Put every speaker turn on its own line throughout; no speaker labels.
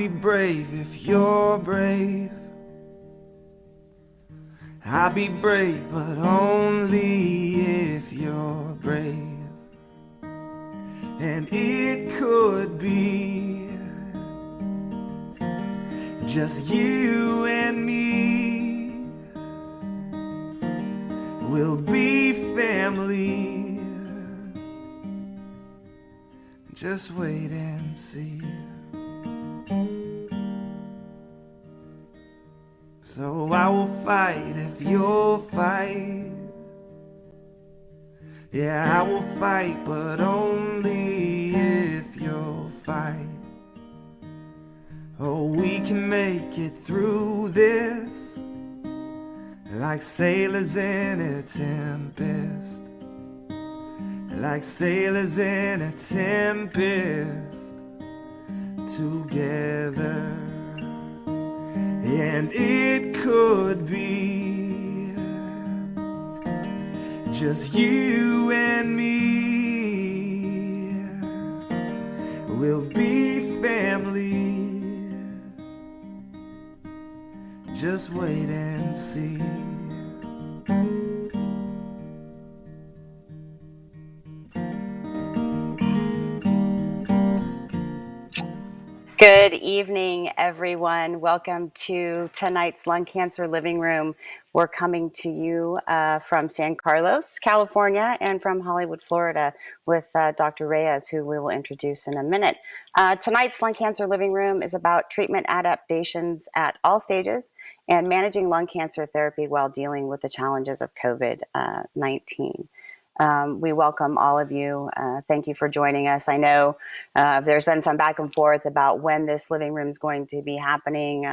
be brave if you're brave. I'll be brave, but only if you're brave. And it could be just you and me. We'll be family. Just wait and see. So I will fight if you'll fight. Yeah, I will fight, but only if you'll fight. Oh, we can make it through this like sailors in a tempest. Like sailors in a tempest together. And it could be just you and me. We'll be family. Just wait and see.
Good evening, everyone. Welcome to tonight's Lung Cancer Living Room. We're coming to you from San Carlos, California, and from Hollywood, Florida, with Dr. Raez, who we will introduce in a minute. Tonight's Lung Cancer Living Room is about treatment adaptations at all stages and managing lung cancer therapy while dealing with the challenges of COVID-19. We welcome all of you. Thank you for joining us. I know there's been some back and forth about when this living room is going to be happening.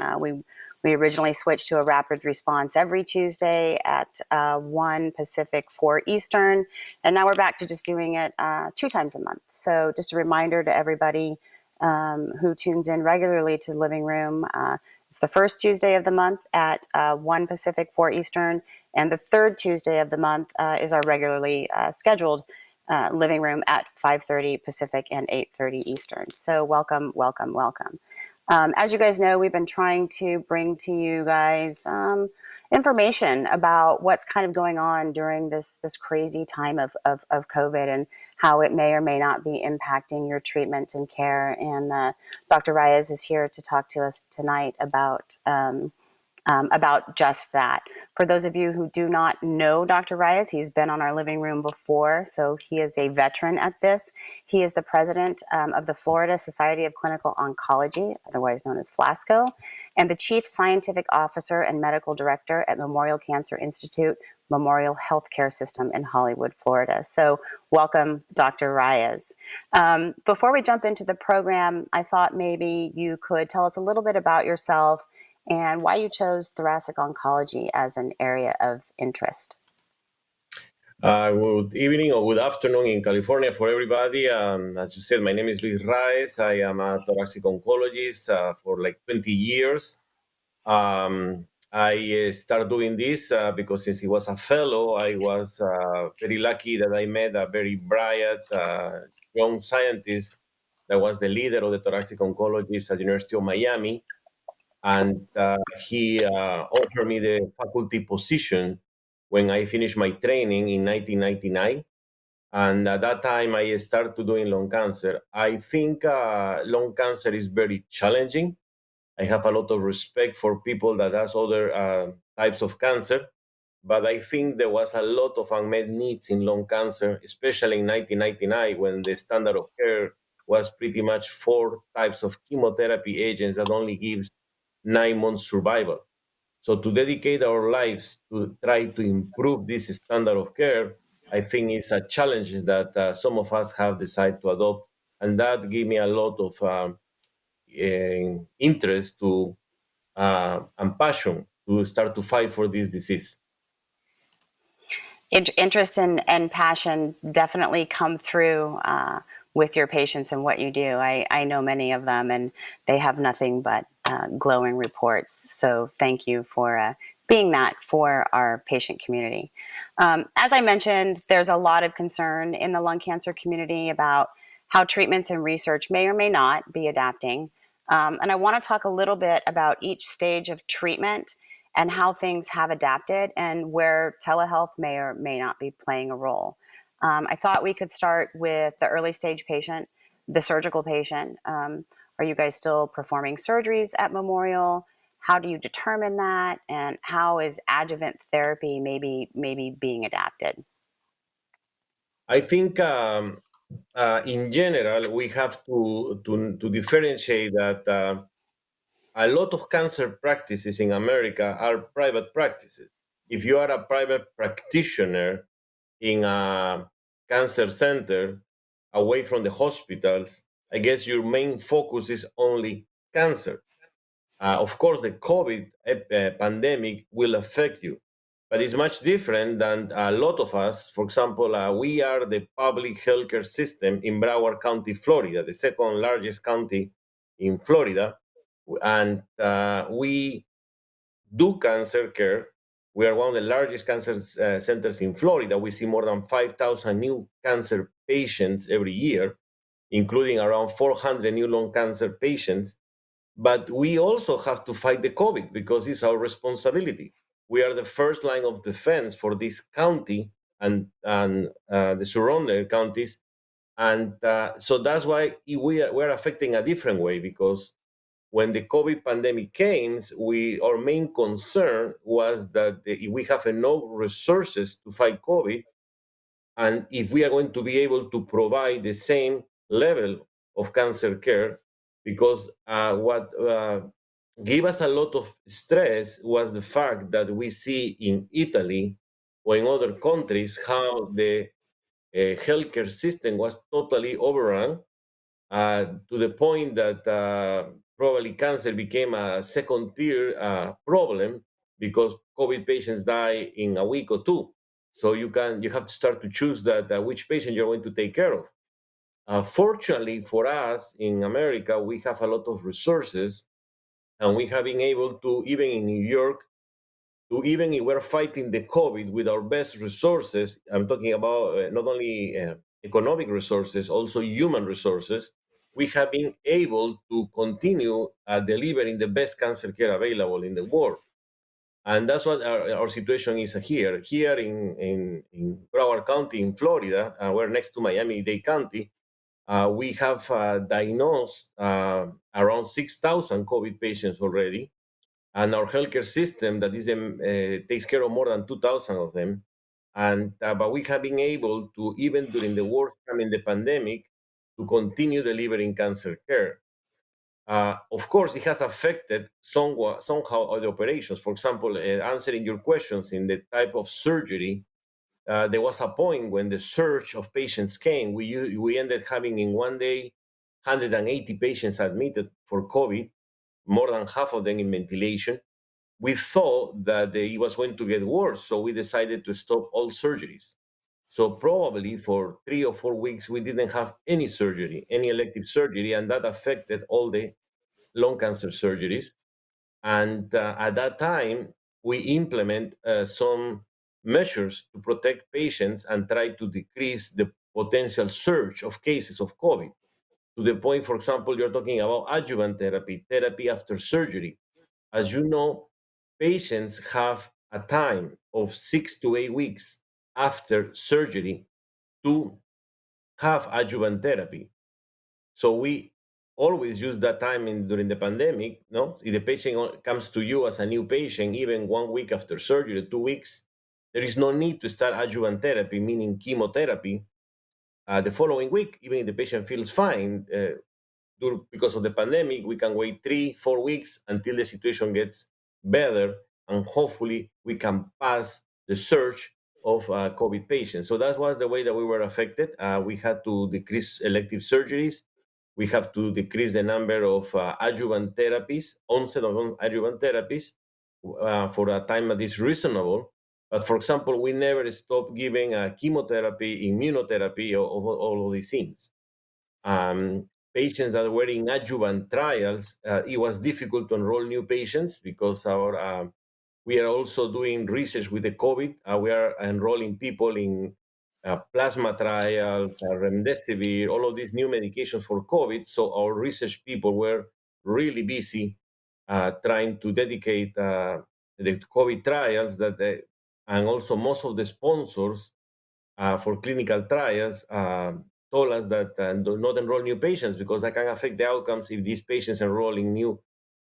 We originally switched to a rapid response every Tuesday at 1 Pacific, 4 Eastern, and now we're back to just doing it 2 times a month. So just a reminder to everybody who tunes in regularly to the living room. It's the first Tuesday of the month at 1 Pacific, 4 Eastern, and the third Tuesday of the month is our regularly scheduled living room at 5:30 Pacific and 8:30 Eastern. So welcome, welcome, welcome. As you guys know, we've been trying to bring to you guys information about what's kind of going on during this crazy time of COVID and how it may or may not be impacting your treatment and care. And Dr. Raez is here to talk to us tonight about just that. For those of you who do not know Dr. Raez, he's been on our living room before, so he is a veteran at this. He is the president of the Florida Society of Clinical Oncology, otherwise known as FLASCO, and the chief scientific officer and medical director at Memorial Cancer Institute, Memorial Healthcare System in Hollywood, Florida. So welcome, Dr. Raez. Before we jump into the program, I thought maybe you could tell us a little bit about yourself and why you chose thoracic oncology as an area of interest.
Good evening or good afternoon in California for everybody. As you said, my name is Raez. I am a thoracic oncologist for like 20 years. I started doing this because since I was a fellow, I was very lucky that I met a very bright young scientist that was the leader of the thoracic oncologists at the University of Miami. And he offered me the faculty position when I finished my training in 1999. And at that time, I started doing lung cancer. I think lung cancer is very challenging. I have a lot of respect for people that has other types of cancer, but I think there was a lot of unmet needs in lung cancer, especially in 1999 when the standard of care was pretty much 4 types of chemotherapy agents that only gives 9 months survival. So to dedicate our lives to try to improve this standard of care, I think is a challenge that some of us have decided to adopt. And that gave me a lot of interest to and passion to start to fight for this disease.
Interest and passion definitely come through with your patients and what you do. I know many of them, and they have nothing but glowing reports. So thank you for being that for our patient community. As I mentioned, there's a lot of concern in the lung cancer community about how treatments and research may or may not be adapting And I want to talk a little bit about each stage of treatment and how things have adapted and where telehealth may or may not be playing a role. I thought we could start with the early stage patient, the surgical patient. Are you guys still performing surgeries at Memorial? How do you determine that? And how is adjuvant therapy maybe being adapted?
I think in general we have to differentiate that a lot of cancer practices in America are private practices. If you are a private practitioner in a cancer center away from the hospitals, I guess your main focus is only cancer. Of course, the COVID pandemic will affect you, but it's much different than a lot of us. For example, we are the public healthcare system in Broward County, Florida, the second largest county in Florida, and we do cancer care. We are one of the largest cancer centers in Florida. We see more than 5,000 new cancer patients every year, including around 400 new lung cancer patients. But we also have to fight the COVID because it's our responsibility. We are the first line of defense for this county and the surrounding counties. And so that's why we're affecting a different way because when the COVID pandemic came, our main concern was that we have enough resources to fight COVID, and if we are going to be able to provide the same level of cancer care, because what gave us a lot of stress was the fact that we see in Italy or in other countries how the healthcare system was totally overrun to the point that probably cancer became a second tier problem because COVID patients die in a week or two. So you have to start to choose that which patient you're going to take care of. Fortunately for us in America, we have a lot of resources, and we have been able to, even in New York, to even if we're fighting the COVID with our best resources. I'm talking about not only economic resources, also human resources. We have been able to continue delivering the best cancer care available in the world. And that's what our situation is here. Here in Broward County in Florida, we're next to Miami-Dade County, we have diagnosed around 6,000 COVID patients already, and our healthcare system that is takes care of more than 2,000 of them. And but we have been able to, even during the worst time in the pandemic, to continue delivering cancer care. Of course, it has affected somehow other operations. For example, answering your questions in the type of surgery, there was a point when the surge of patients came. We ended having in one day 180 patients admitted for COVID, more than half of them in ventilation. We thought that it was going to get worse, so we decided to stop all surgeries. So probably for 3 or 4 weeks, we didn't have any surgery, any elective surgery, and that affected all the lung cancer surgeries. And at that time, we implement some measures to protect patients and try to decrease the potential surge of cases of COVID. To the point, for example, you're talking about adjuvant therapy, therapy after surgery. As you know, patients have a time of 6 to 8 weeks after surgery to have adjuvant therapy. So we always use that time during the pandemic. No, if the patient comes to you as a new patient, even 1 week after surgery, 2 weeks, there is no need to start adjuvant therapy, meaning chemotherapy. The following week, even if the patient feels fine, because of the pandemic, we can wait 3, 4 weeks until the situation gets better, and hopefully we can pass the surge of COVID patients. So that was the way that we were affected. We had to decrease elective surgeries. We have to decrease the number of adjuvant therapies, onset of adjuvant therapies, for a time that is reasonable. But for example, we never stopped giving chemotherapy, immunotherapy, or all of these things. Patients that were in adjuvant trials, it was difficult to enroll new patients because we are also doing research with the COVID. We are enrolling people in plasma trials, remdesivir, all of these new medications for COVID. So our research people were really busy trying to dedicate the COVID trials and also most of the sponsors for clinical trials told us that do not enroll new patients because that can affect the outcomes if these patients enroll in new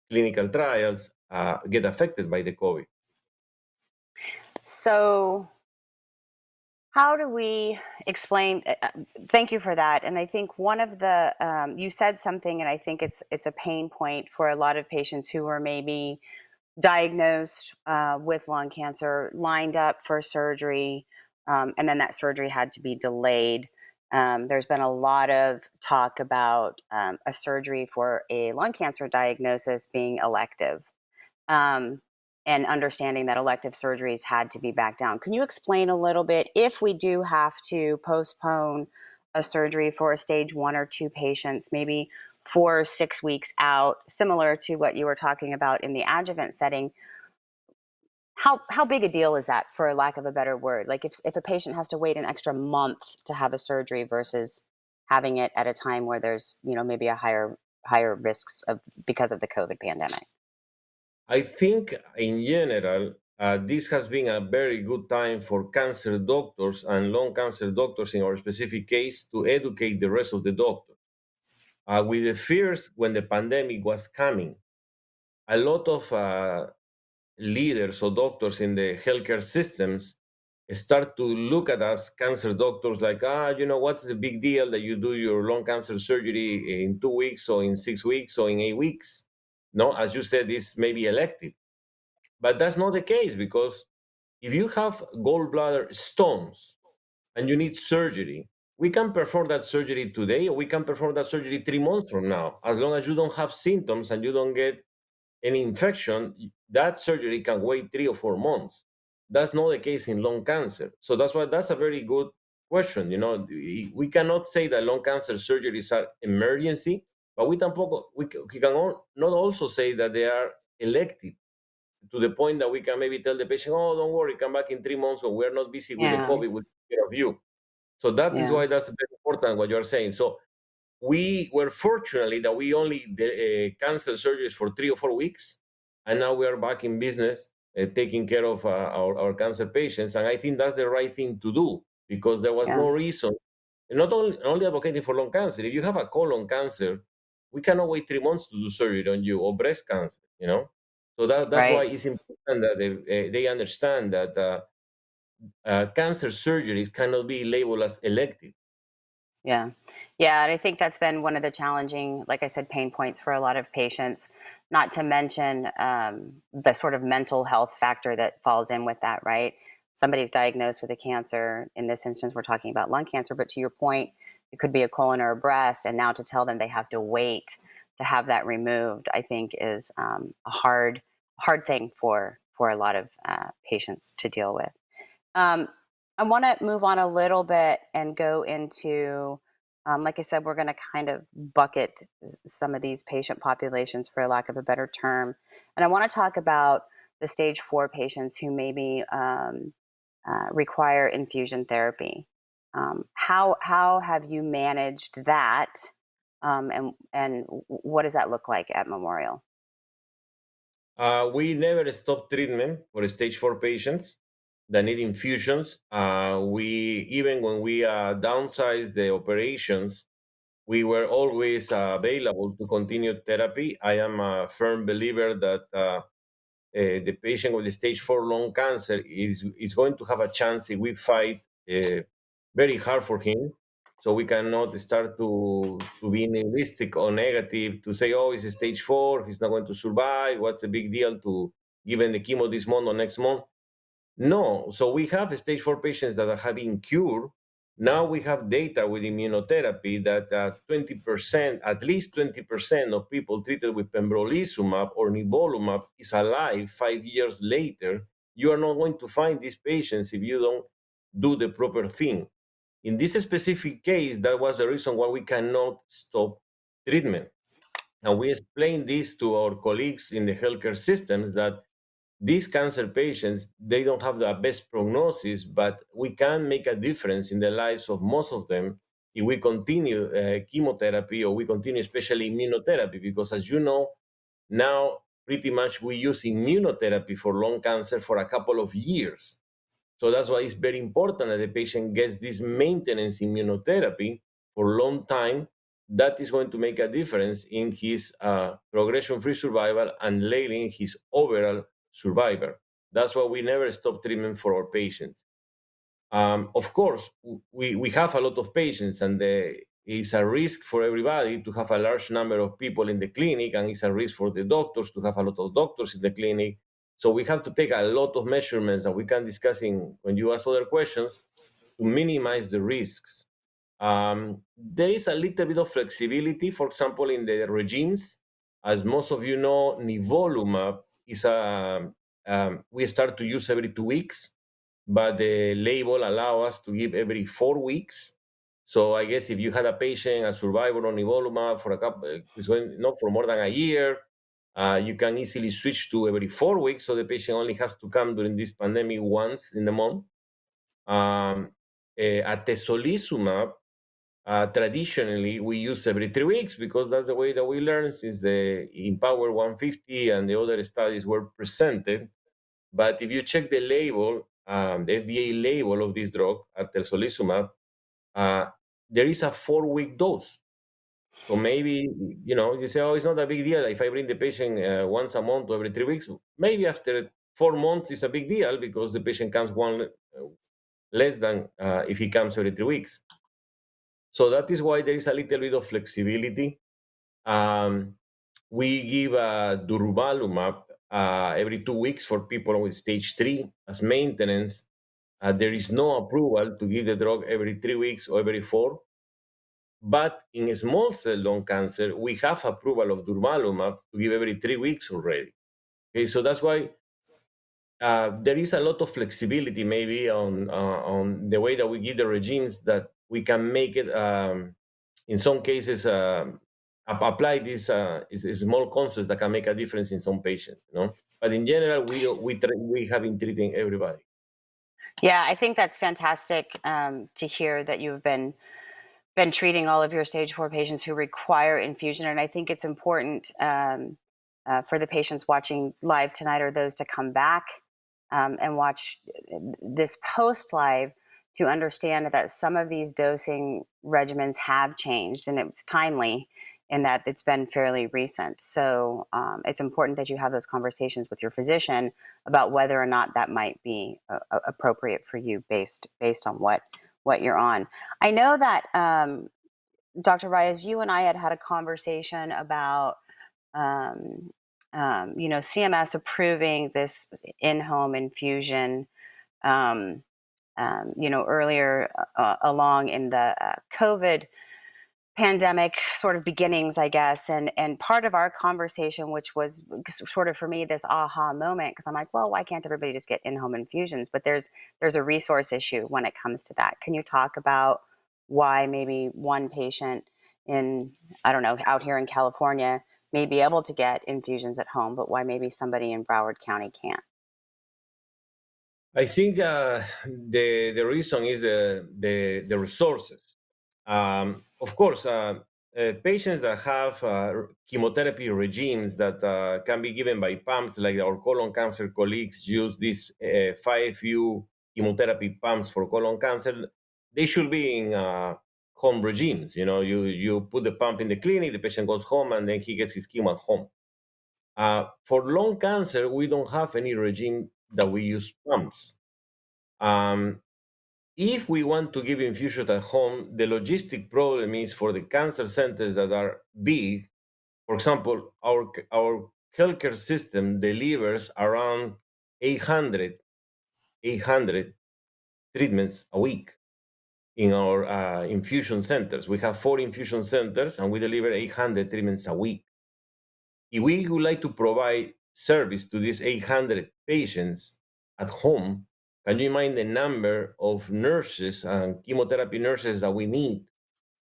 clinical trials get affected by the COVID.
So, how do we explain? Thank you for that. And I think one of the you said something, and I think it's a pain point for a lot of patients who are maybe diagnosed with lung cancer, lined up for surgery, and then that surgery had to be delayed. There's been a lot of talk about a surgery for a lung cancer diagnosis being elective, um, and understanding that elective surgeries had to be backed down. Can you explain a little bit if we do have to postpone a surgery for a stage 1 or 2 patients, maybe 4 or 6 weeks out, similar to what you were talking about in the adjuvant setting? How big a deal is that, for lack of a better word? Like if a patient has to wait an extra month to have a surgery versus having it at a time where there's maybe a higher risks of because of the COVID pandemic.
I think in general, this has been a very good time for cancer doctors and lung cancer doctors in our specific case to educate the rest of the doctors. With the fears when the pandemic was coming, a lot of leaders or doctors in the healthcare systems start to look at us cancer doctors like, what's the big deal that you do your lung cancer surgery in 2 weeks or in 6 weeks or in 8 weeks? No, as you said, this may be elective. But that's not the case because if you have gallbladder stones and you need surgery, we can perform that surgery today or we can perform that surgery 3 months from now. As long as you don't have symptoms and you don't get any infection, that surgery can wait 3 or 4 months. That's not the case in lung cancer. So that's why that's a very good question. We cannot say that lung cancer surgeries are emergency, but we can not also say that they are elective to the point that we can maybe tell the patient, oh, don't worry, come back in 3 months when we're not busy with the
Yeah,
COVID, we'll take care of you. So that is
yeah,
why that's very important what you're saying. So we were fortunately that we only canceled surgeries for 3 or 4 weeks, and now we are back in business taking care of our cancer patients. And I think that's the right thing to do because there was
yeah,
no reason, and not only advocating for lung cancer. If you have a colon cancer, we cannot wait 3 months to do surgery on you, or breast cancer. So that's why
right.
it's important that they understand that cancer surgeries cannot be labeled as elective.
Yeah. Yeah. And I think that's been one of the challenging, like I said, pain points for a lot of patients, not to mention the sort of mental health factor that falls in with that, right? Somebody's diagnosed with a cancer. In this instance, we're talking about lung cancer, but to your point, it could be a colon or a breast. And now to tell them they have to wait to have that removed, I think is a hard thing for a lot of patients to deal with. Um, I want to move on a little bit and go into, like I said, we're going to kind of bucket some of these patient populations, for lack of a better term. And I want to talk about the stage 4 patients who maybe require infusion therapy. How have you managed that, and what does that look like at Memorial?
We never stop treatment for stage 4 patients that need infusions. We even when we downsized the operations, we were always available to continue therapy. I am a firm believer that the patient with the stage 4 lung cancer is going to have a chance if we fight very hard for him. So we cannot start to be nihilistic or negative to say, oh, it's a stage 4, he's not going to survive. What's the big deal to give him the chemo this month or next month? No. So we have stage 4 patients that have been cured. Now we have data with immunotherapy that 20%, at least 20% of people treated with pembrolizumab or nivolumab is alive 5 years later. You are not going to find these patients if you don't do the proper thing. In this specific case, that was the reason why we cannot stop treatment. And we explained this to our colleagues in the healthcare systems that these cancer patients, they don't have the best prognosis, but we can make a difference in the lives of most of them if we continue chemotherapy or we continue especially immunotherapy, because as you know, now pretty much we use immunotherapy for lung cancer for a couple of years. So that's why it's very important that the patient gets this maintenance immunotherapy for a long time. That is going to make a difference in his progression-free survival and later in his overall survival. That's why we never stop treatment for our patients. Of course, we have a lot of patients, and it's a risk for everybody to have a large number of people in the clinic, and it's a risk for the doctors to have a lot of doctors in the clinic. So we have to take a lot of measurements that we can discuss when you ask other questions to minimize the risks. There is a little bit of flexibility, for example, in the regimes. As most of you know, nivolumab is we start to use every 2 weeks, but the label allow us to give every 4 weeks. So I guess if you had a patient, a survivor on nivolumab for not for more than a year, you can easily switch to every 4 weeks. So the patient only has to come during this pandemic once in the month. Atezolizumab, traditionally we use every 3 weeks because that's the way that we learn since the Empower 150 and the other studies were presented. But if you check the label, the FDA label of this drug, atezolizumab, there is a 4-week dose. So maybe, you say, oh, it's not a big deal if I bring the patient once a month or every 3 weeks. Maybe after 4 months, it's a big deal because the patient comes one less than if he comes every 3 weeks. So that is why there is a little bit of flexibility. We give durvalumab every 2 weeks for people with stage 3 as maintenance. There is no approval to give the drug every 3 weeks or every 4. But in small cell lung cancer, we have approval of durvalumab to give every 3 weeks already. Okay, so that's why there is a lot of flexibility maybe on the way that we give the regimes, that we can make it in some cases apply these small concepts that can make a difference in some patients. But in general, we have been treating everybody.
Yeah, I think that's fantastic to hear that you've been treating all of your stage 4 patients who require infusion. And I think it's important for the patients watching live tonight or those to come back and watch this post live to understand that some of these dosing regimens have changed, and it's timely in that it's been fairly recent. So it's important that you have those conversations with your physician about whether or not that might be appropriate for you based on what you're on. I know that Dr. Raez, you and I had a conversation about CMS approving this in-home infusion earlier along in the COVID pandemic sort of beginnings, I guess. And part of our conversation, which was sort of for me this aha moment, because I'm like, well, why can't everybody just get in-home infusions? But there's a resource issue when it comes to that. Can you talk about why maybe one patient out here in California may be able to get infusions at home, but why maybe somebody in Broward County can't?
I think the reason is the resources. Of course, patients that have chemotherapy regimes that can be given by pumps, like our colon cancer colleagues use these 5U chemotherapy pumps for colon cancer, they should be in home regimes. You put the pump in the clinic, the patient goes home, and then he gets his chemo at home. For lung cancer, we don't have any regime that we use pumps. If we want to give infusions at home, the logistic problem is for the cancer centers that are big. For example, our healthcare system delivers around 800 treatments a week in our infusion centers. We have 4 infusion centers, and we deliver 800 treatments a week. If we would like to provide service to these 800 patients at home, can you imagine the number of nurses and chemotherapy nurses that we need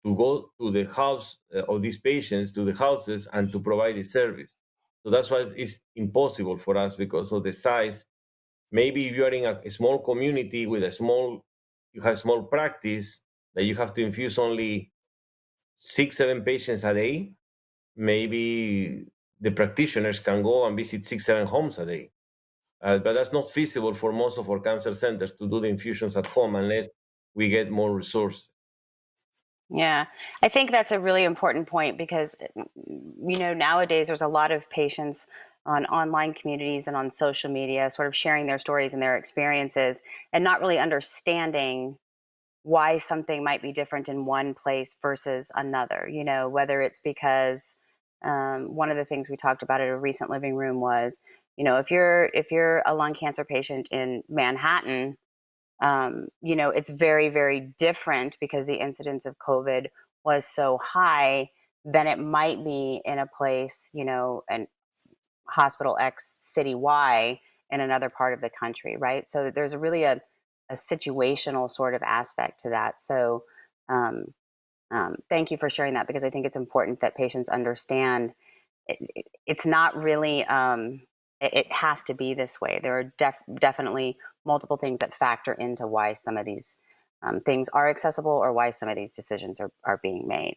to go to the house of these patients, to the houses, and to provide the service? So that's why it's impossible for us because of the size. Maybe if you are in a small community with you have small practice, that you have to infuse only 6, 7 patients a day, maybe the practitioners can go and visit 6, 7 homes a day. But that's not feasible for most of our cancer centers to do the infusions at home unless we get more resources.
Yeah, I think that's a really important point because, nowadays there's a lot of patients on online communities and on social media sort of sharing their stories and their experiences and not really understanding why something might be different in one place versus another, whether it's because one of the things we talked about at a recent living room was, if you're a lung cancer patient in Manhattan, it's very, very different because the incidence of COVID was so high than it might be in a place, and hospital X city Y in another part of the country, right? So there's really a situational sort of aspect to that. So thank you for sharing that because I think it's important that patients understand it's not really it has to be this way. There are definitely multiple things that factor into why some of these things are accessible or why some of these decisions are being made.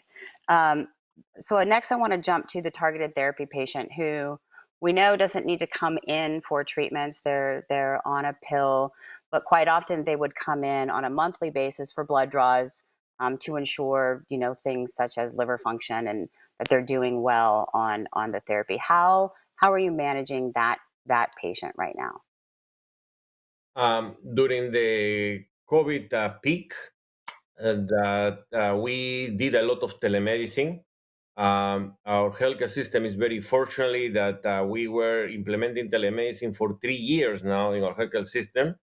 So next I want to jump to the targeted therapy patient who we know doesn't need to come in for treatments. They're on a pill, but quite often they would come in on a monthly basis for blood draws to ensure things such as liver function and that they're doing well on the therapy. How are you managing that patient right now?
During the COVID peak, that we did a lot of telemedicine. Our healthcare system is very fortunately that we were implementing telemedicine for 3 years now in our healthcare system.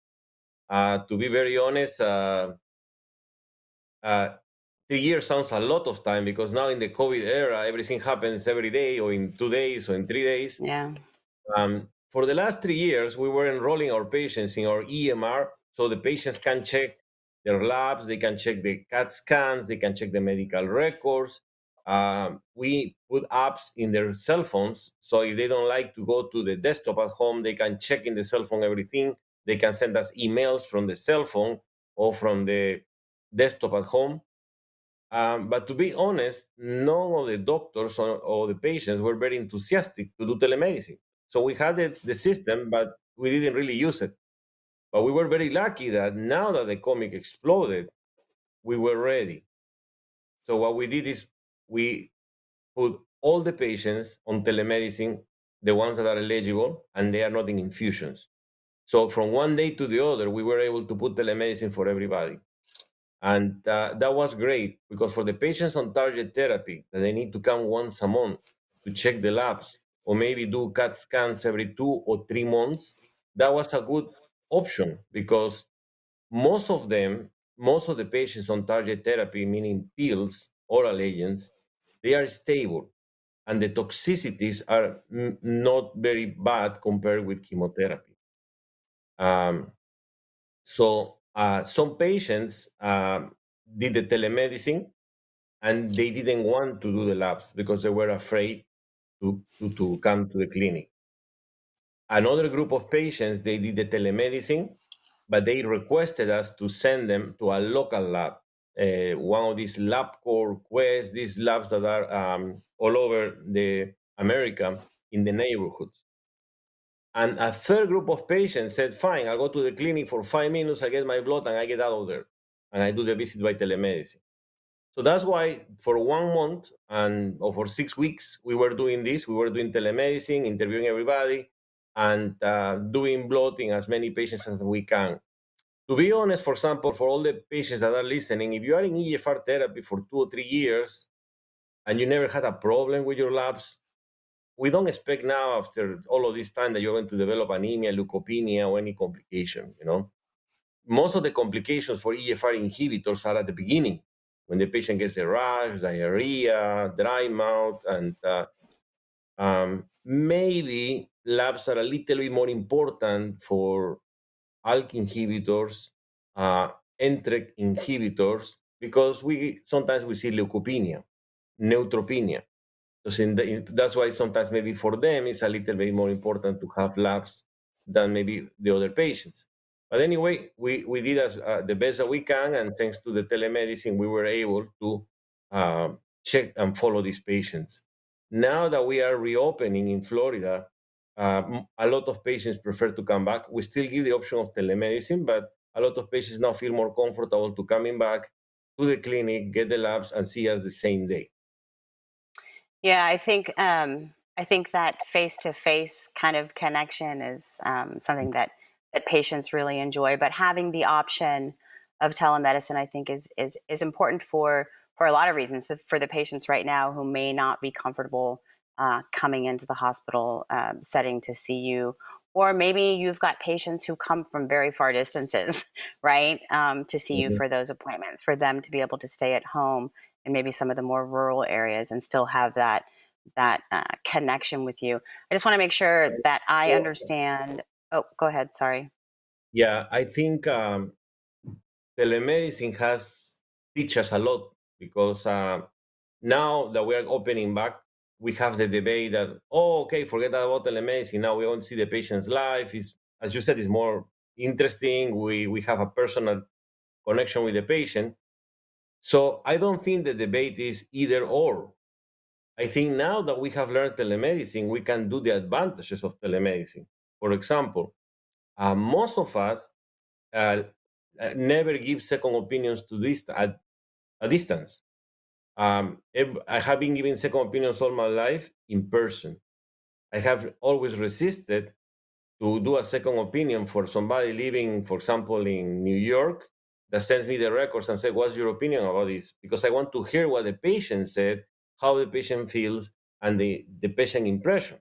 To be very honest, uh, 3 years sounds a lot of time because now in the COVID era, everything happens every day or in 2 days or in 3 days.
Yeah.
For the last 3 years, we were enrolling our patients in our EMR so the patients can check their labs, they can check the CAT scans, they can check the medical records. We put apps in their cell phones so if they don't like to go to the desktop at home, they can check in the cell phone everything. They can send us emails from the cell phone or from the desktop at home. But to be honest, none of the doctors or the patients were very enthusiastic to do telemedicine. So we had the system, but we didn't really use it. But we were very lucky that now that the comic exploded, we were ready. So what we did is we put all the patients on telemedicine, the ones that are eligible, and they are not in infusions. So from one day to the other, we were able to put telemedicine for everybody. And that was great because for the patients on target therapy, that they need to come once a month to check the labs or maybe do CAT scans every 2 or 3 months, that was a good option because most of them, most of the patients on target therapy, meaning pills, oral agents, they are stable and the toxicities are not very bad compared with chemotherapy. Um, so some patients did the telemedicine and they didn't want to do the labs because they were afraid to come to the clinic. Another group of patients, they did the telemedicine, but they requested us to send them to a local lab. One of these LabCorp, Quest, these labs that are all over the America in the neighborhoods. And a third group of patients said, fine, I'll go to the clinic for 5 minutes, I get my blood, and I get out of there. And I do the visit by telemedicine. So that's why for 1 month or for 6 weeks, we were doing this. We were doing telemedicine, interviewing everybody, and doing blood in as many patients as we can. To be honest, for example, for all the patients that are listening, if you are in EGFR therapy for 2 or 3 years and you never had a problem with your labs, we don't expect now after all of this time that you're going to develop anemia, leukopenia, or any complication. Most of the complications for EGFR inhibitors are at the beginning, when the patient gets a rash, diarrhea, dry mouth, and maybe labs are a little bit more important for ALK inhibitors, NTRK inhibitors, because we sometimes we see leukopenia, neutropenia. That's why sometimes maybe for them it's a little bit more important to have labs than maybe the other patients. But anyway, we did as the best that we can, and thanks to the telemedicine, we were able to check and follow these patients. Now that we are reopening in Florida, a lot of patients prefer to come back. We still give the option of telemedicine, but a lot of patients now feel more comfortable to coming back to the clinic, get the labs, and see us the same day.
Yeah, I think that face-to-face kind of connection is something that patients really enjoy. But having the option of telemedicine, I think, is important for a lot of reasons. For the patients right now who may not be comfortable coming into the hospital setting to see you, or maybe you've got patients who come from very far distances, right, to see you
Mhm.
for those appointments. For them to be able to stay at home in maybe some of the more rural areas and still have that connection with you. I just want to make sure that I understand. Oh, go ahead. Sorry.
Yeah, I think telemedicine has teach us a lot because now that we are opening back, we have the debate that, oh, okay, forget about telemedicine. Now we want to see the patient's life. Is, as you said, is more interesting. We have a personal connection with the patient. So I don't think the debate is either or. I think now that we have learned telemedicine, we can do the advantages of telemedicine. For example, most of us uh, never give second opinions to this at a distance. I have been giving second opinions all my life in person. I have always resisted to do a second opinion for somebody living, for example, in New York, that sends me the records and says, "What's your opinion about this?" Because I want to hear what the patient said, how the patient feels, and the patient impression.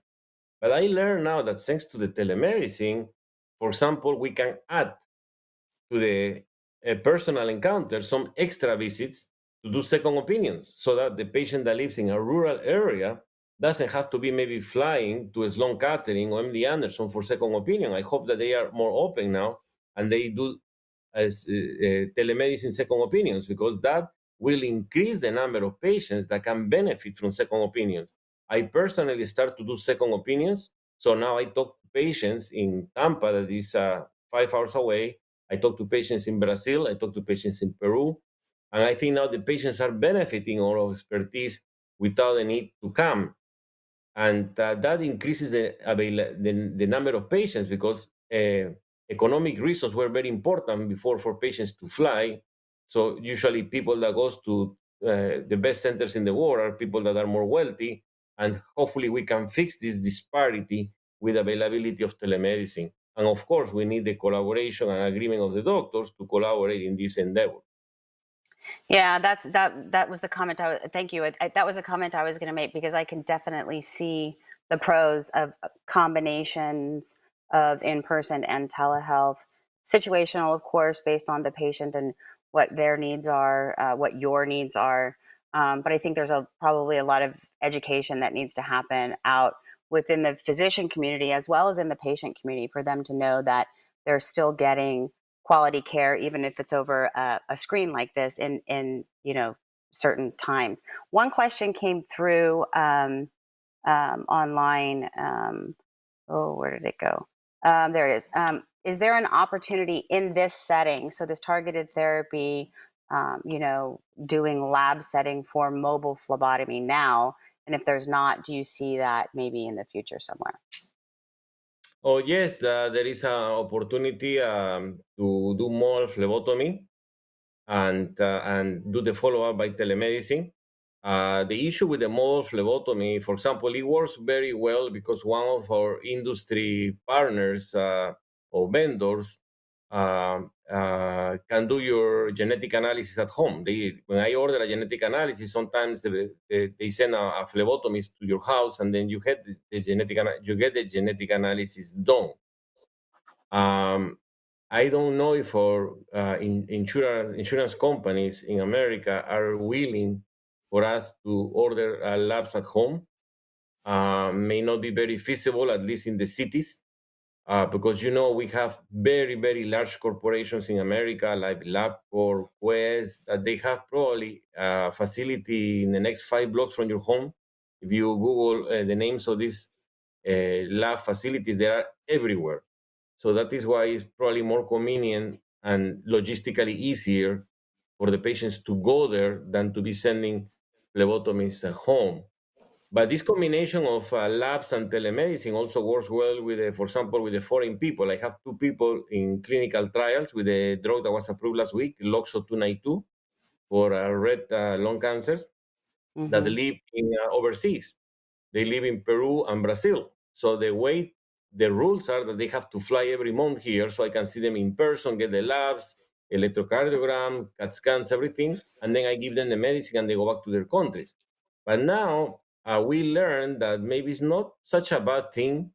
But I learned now that thanks to the telemedicine, for example, we can add to the personal encounter some extra visits to do second opinions so that the patient that lives in a rural area doesn't have to be maybe flying to Sloan Kettering or MD Anderson for second opinion. I hope that they are more open now and they do as telemedicine second opinions because that will increase the number of patients that can benefit from second opinions. I personally start to do second opinions. So now I talk to patients in Tampa, that is 5 hours away. I talk to patients in Brazil. I talk to patients in Peru. And I think now the patients are benefiting our expertise without the need to come, and that increases the number of patients because economic reasons were very important before for patients to fly. So usually people that goes to the best centers in the world are people that are more wealthy, and hopefully we can fix this disparity with availability of telemedicine. And of course, we need the collaboration and agreement of the doctors to collaborate in this endeavor.
Yeah, that was the comment. Thank you. That was a comment I was going to make because I can definitely see the pros of combinations of in-person and telehealth. Situational, of course, based on the patient and what their needs are, what your needs are. But I think there's probably a lot of education that needs to happen out within the physician community as well as in the patient community for them to know that they're still getting quality care, even if it's over a screen like this in certain times. One question came through online. Oh, where did it go? There it is. Is there an opportunity in this setting? So this targeted therapy, doing lab setting for mobile phlebotomy now, and if there's not, do you see that maybe in the future somewhere?
Oh yes, there is an opportunity to do more phlebotomy and do the follow up by telemedicine. The issue with the mobile phlebotomy, for example, it works very well because one of our industry partners or vendors can do your genetic analysis at home. When I order a genetic analysis, sometimes they send a phlebotomist to your house, and then you get you get the genetic analysis done. Um, I don't know if our insurance companies in America are willing for us to order labs at home. May not be very feasible, at least in the cities, because we have very large corporations in America like LabCorp, Quest, that they have probably a facility in the next 5 blocks from your home. If you Google the names of these lab facilities, they are everywhere. So that is why it's probably more convenient and logistically easier for the patients to go there than to be sending phlebotomists home. But this combination of labs and telemedicine also works well with, for example, with the foreign people. I have two people in clinical trials with a drug that was approved last week, LOXO 292, for red lung cancers that
Hmm.
live in overseas. They live in Peru and Brazil. So the rules are that they have to fly every month here so I can see them in person, get the labs, electrocardiogram, CAT scans, everything. And then I give them the medicine and they go back to their countries. But now we learned that maybe it's not such a bad thing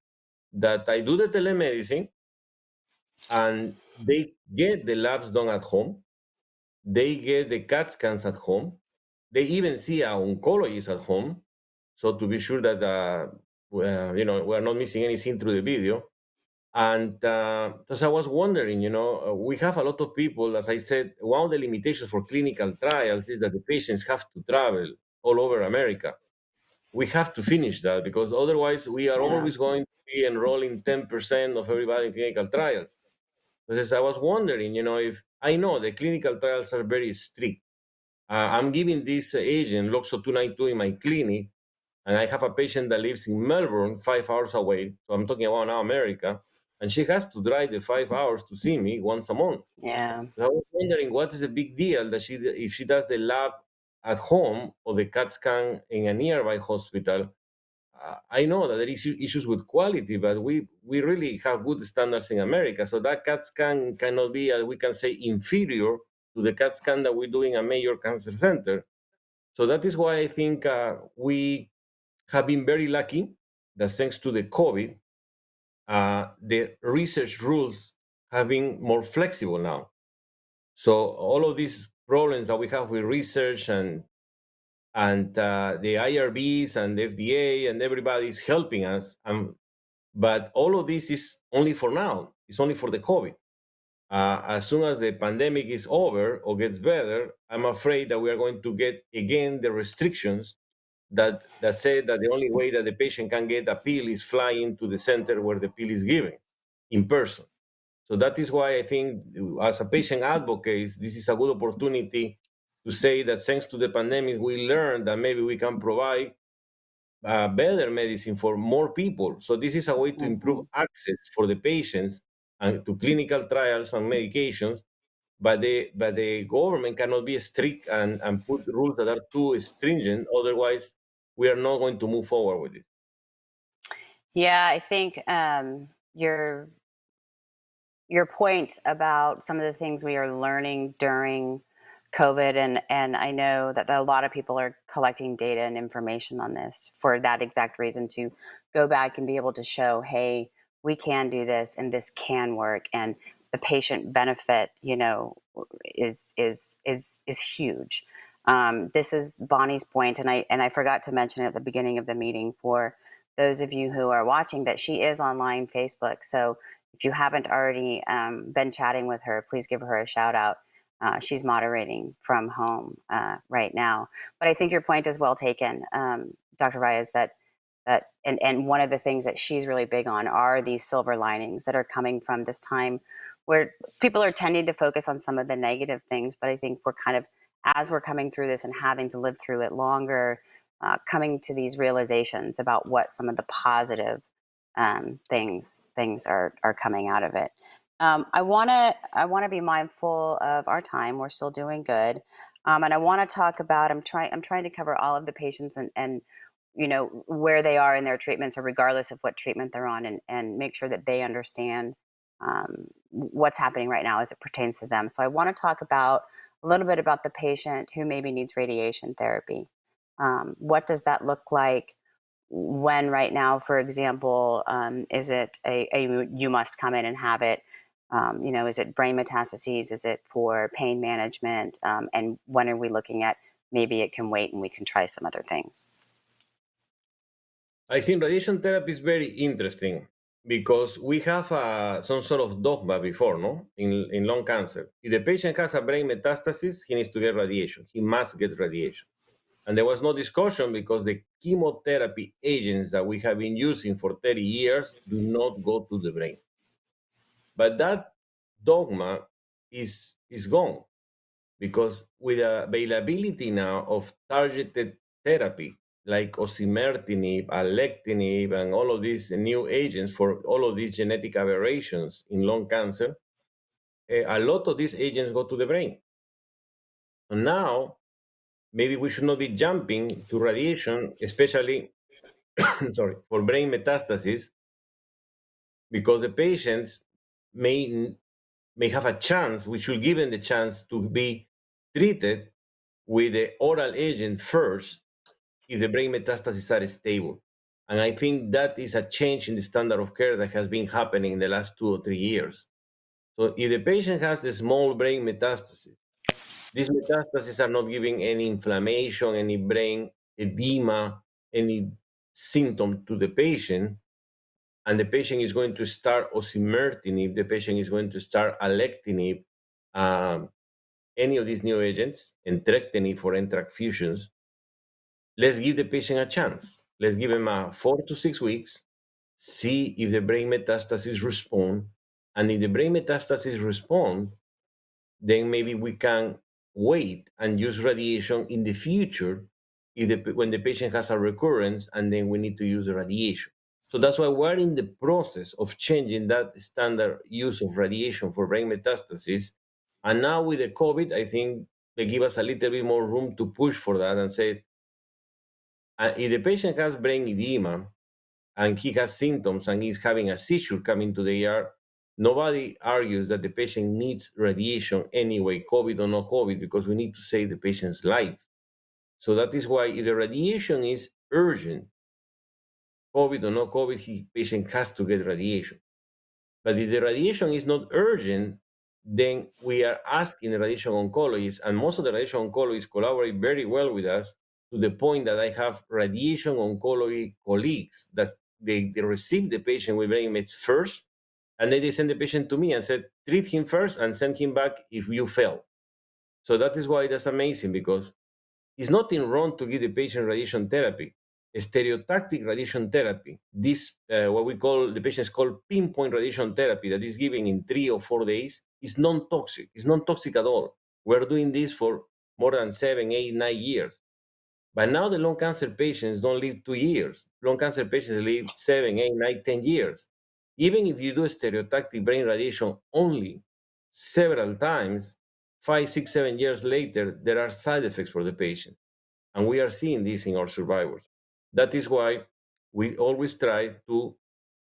that I do the telemedicine and they get the labs done at home. They get the CAT scans at home. They even see an oncologist at home. So to be sure that we're not missing anything through the video. And because I was wondering, we have a lot of people, as I said, one of the limitations for clinical trials is that the patients have to travel all over America. We have to finish that because otherwise we are
Yeah.
always going to be enrolling 10% of everybody in clinical trials. Because I was wondering, if I know the clinical trials are very strict. I'm giving this agent, Loxo 292, in my clinic, and I have a patient that lives in Melbourne, 5 hours away. So I'm talking about now America, and she has to drive the 5 hours to see me once a month.
Yeah.
So I was wondering what is the big deal that if she does the lab at home or the CAT scan in a nearby hospital. I know that there is issues with quality, but we really have good standards in America. So that CAT scan cannot be, we can say, inferior to the CAT scan that we do in a major cancer center. So that is why I think we have been very lucky that thanks to the COVID, the research rules have been more flexible now. So all of these problems that we have with research and the IRBs and the FDA and everybody is helping us. But all of this is only for now. It's only for the COVID. As soon as the pandemic is over or gets better, I'm afraid that we are going to get again the restrictions that say that the only way that the patient can get a pill is flying to the center where the pill is given in person. So that is why I think, as a patient advocate, this is a good opportunity to say that thanks to the pandemic, we learned that maybe we can provide better medicine for more people. So this is a way to improve
Hmm.
access for the patients and to clinical trials and medications. But the government cannot be strict and put rules that are too stringent. Otherwise, we are not going to move forward with it.
Yeah, I think your point about some of the things we are learning during COVID, and I know that a lot of people are collecting data and information on this for that exact reason, to go back and be able to show, hey, we can do this and this can work, and the patient benefit, is huge. This is Bonnie's point, and I forgot to mention at the beginning of the meeting, for those of you who are watching, that she is online Facebook. So if you haven't already been chatting with her, please give her a shout out. She's moderating from home right now. But I think your point is well taken, Dr. Raez, and one of the things that she's really big on are these silver linings that are coming from this time, where people are tending to focus on some of the negative things. But I think we're kind of, as we're coming through this and having to live through it longer, coming to these realizations about what some of the positive things are coming out of it. I want to be mindful of our time. We're still doing good, and I want to talk about. I'm trying to cover all of the patients, and where they are in their treatments, or regardless of what treatment they're on, and make sure that they understand what's happening right now as it pertains to them. So I want to talk about a little bit about the patient who maybe needs radiation therapy. What does that look like? When right now, for example, is it you must come in and have it? Is it brain metastases? Is it for pain management? And when are we looking at, maybe it can wait and we can try some other things?
I think radiation therapy is very interesting because we have some sort of dogma before, no? In lung cancer. If the patient has a brain metastasis, he needs to get radiation. He must get radiation. And there was no discussion because the chemotherapy agents that we have been using for 30 years do not go to the brain. But that dogma is gone, because with the availability now of targeted therapy like osimertinib, alectinib, and all of these new agents for all of these genetic aberrations in lung cancer, a lot of these agents go to the brain. And now, maybe we should not be jumping to radiation, especially sorry, for brain metastasis, because the patients may have a chance. We should give them the chance to be treated with the oral agent first if the brain metastases are stable. And I think that is a change in the standard of care that has been happening in the last 2 or 3 years. So if the patient has a small brain metastasis, these metastases are not giving any inflammation, any brain edema, any symptom to the patient, and the patient is going to start osimertinib, the patient is going to start alectinib, um, any of these new agents, entrectinib for NTRK fusions. Let's give the patient a chance. Let's give him 4 to 6 weeks, see if the brain metastases respond. And if the brain metastases respond, then maybe we can wait and use radiation in the future when the patient has a recurrence, and then we need to use the radiation. So that's why we're in the process of changing that standard use of radiation for brain metastasis. And now with the COVID, I think they give us a little bit more room to push for that and say, if the patient has brain edema and he has symptoms and he's having a seizure coming to the ER, nobody argues that the patient needs radiation anyway, COVID or no COVID, because we need to save the patient's life. So that is why if the radiation is urgent, COVID or no COVID, the patient has to get radiation. But if the radiation is not urgent, then we are asking the radiation oncologists, and most of the radiation oncologists collaborate very well with us, to the point that I have radiation oncology colleagues that they receive the patient with brain mets first, and then they send the patient to me and said, treat him first and send him back if you fail. So that is why that's amazing, because it's nothing wrong to give the patient radiation therapy. Stereotactic radiation therapy, this what we call, the patients call pinpoint radiation therapy, that is given in 3 or 4 days, is non-toxic. It's non-toxic at all. We're doing this for more than 7, 8, 9 years. But now the lung cancer patients don't live 2 years. Lung cancer patients live 7, 8, 9, 10 years. Even if you do stereotactic brain radiation only several times, 5, 6, 7 years later, there are side effects for the patient. And we are seeing this in our survivors. That is why we always try to